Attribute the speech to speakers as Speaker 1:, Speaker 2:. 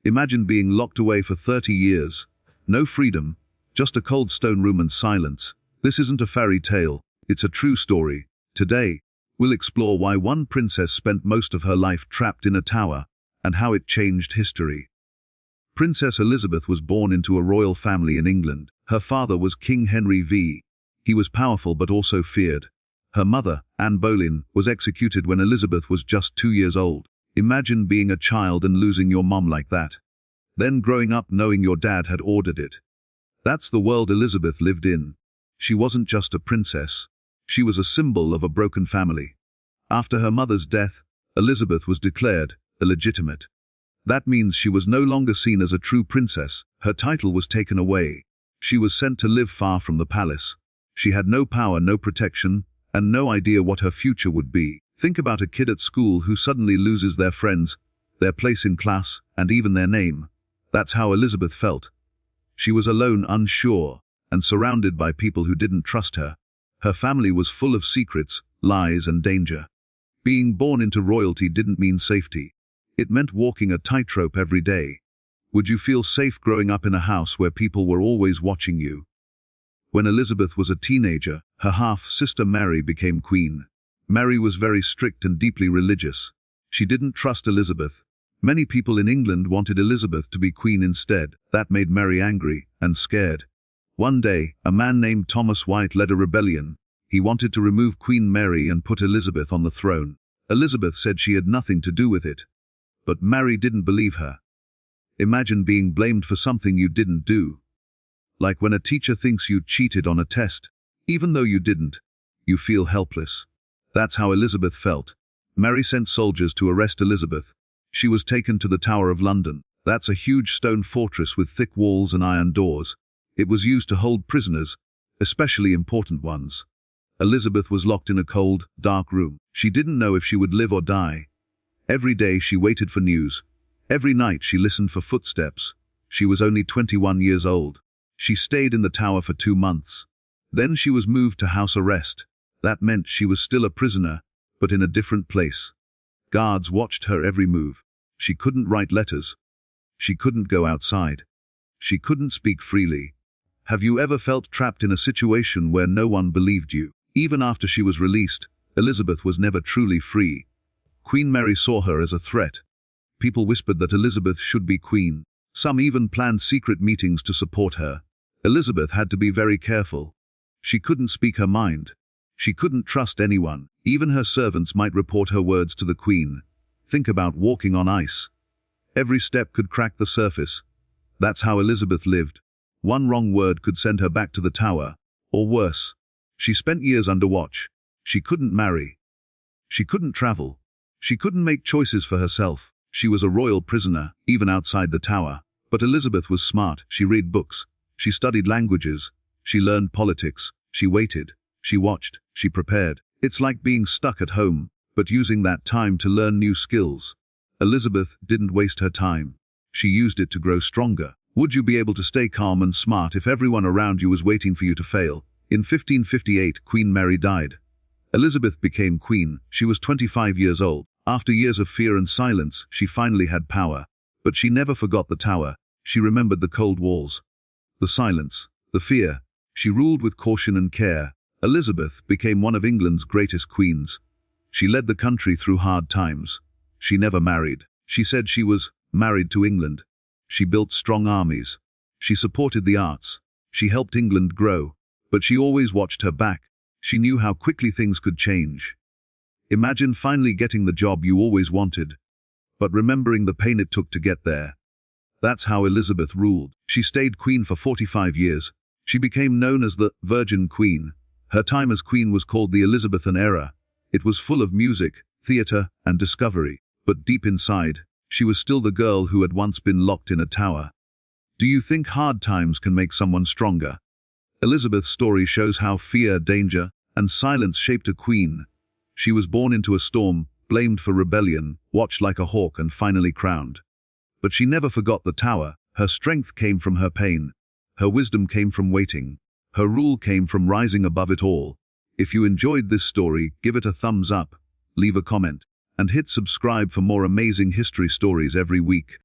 Speaker 1: Imagine being locked away for 30 years. No freedom, just a cold stone room and silence. This isn't a fairy tale, it's a true story. Today, we'll explore why one princess spent most of her life trapped in a tower, and how it changed history. Princess Elizabeth was born into a royal family in England. Her father was King Henry V. He was powerful but also feared. Her mother, Anne Boleyn, was executed when Elizabeth was just 2 years old. Imagine being a child and losing your mom like that. Then growing up knowing your dad had ordered it. That's the world Elizabeth lived in. She wasn't just a princess. She was a symbol of a broken family. After her mother's death, Elizabeth was declared illegitimate. That means she was no longer seen as a true princess. Her title was taken away. She was sent to live far from the palace. She had no power, no protection, and no idea what her future would be. Think about a kid at school who suddenly loses their friends, their place in class, and even their name. That's how Elizabeth felt. She was alone, unsure, and surrounded by people who didn't trust her. Her family was full of secrets, lies, and danger. Being born into royalty didn't mean safety. It meant walking a tightrope every day. Would you feel safe growing up in a house where people were always watching you? When Elizabeth was a teenager, her half-sister Mary became queen. Mary was very strict and deeply religious. She didn't trust Elizabeth. Many people in England wanted Elizabeth to be queen instead. That made Mary angry and scared. One day, a man named Thomas White led a rebellion. He wanted to remove Queen Mary and put Elizabeth on the throne. Elizabeth said she had nothing to do with it. But Mary didn't believe her. Imagine being blamed for something you didn't do. Like when a teacher thinks you cheated on a test. Even though you didn't, you feel helpless. That's how Elizabeth felt. Mary sent soldiers to arrest Elizabeth. She was taken to the Tower of London. That's a huge stone fortress with thick walls and iron doors. It was used to hold prisoners, especially important ones. Elizabeth was locked in a cold, dark room. She didn't know if she would live or die. Every day she waited for news. Every night she listened for footsteps. She was only 21 years old. She stayed in the tower for 2 months. Then she was moved to house arrest. That meant she was still a prisoner, but in a different place. Guards watched her every move. She couldn't write letters. She couldn't go outside. She couldn't speak freely. Have you ever felt trapped in a situation where no one believed you? Even after she was released, Elizabeth was never truly free. Queen Mary saw her as a threat. People whispered that Elizabeth should be queen. Some even planned secret meetings to support her. Elizabeth had to be very careful. She couldn't speak her mind. She couldn't trust anyone. Even her servants might report her words to the queen. Think about walking on ice. Every step could crack the surface. That's how Elizabeth lived. One wrong word could send her back to the tower, or worse. She spent years under watch. She couldn't marry. She couldn't travel. She couldn't make choices for herself. She was a royal prisoner, even outside the tower. But Elizabeth was smart. She read books. She studied languages. She learned politics. She waited. She watched. She prepared. It's like being stuck at home, but using that time to learn new skills. Elizabeth didn't waste her time. She used it to grow stronger. Would you be able to stay calm and smart if everyone around you was waiting for you to fail? In 1558, Queen Mary died. Elizabeth became queen. She was 25 years old. After years of fear and silence, she finally had power. But she never forgot the tower. She remembered the cold walls, the silence, the fear. She ruled with caution and care. Elizabeth became one of England's greatest queens. She led the country through hard times. She never married. She said she was married to England. She built strong armies. She supported the arts. She helped England grow. But she always watched her back. She knew how quickly things could change. Imagine finally getting the job you always wanted, but remembering the pain it took to get there. That's how Elizabeth ruled. She stayed queen for 45 years. She became known as the Virgin Queen. Her time as queen was called the Elizabethan era. It was full of music, theatre, and discovery. But deep inside, she was still the girl who had once been locked in a tower. Do you think hard times can make someone stronger? Elizabeth's story shows how fear, danger, and silence shaped a queen. She was born into a storm, blamed for rebellion, watched like a hawk, and finally crowned. But she never forgot the tower. Her strength came from her pain. Her wisdom came from waiting. Her rule came from rising above it all. If you enjoyed this story, give it a thumbs up, leave a comment, and hit subscribe for more amazing history stories every week.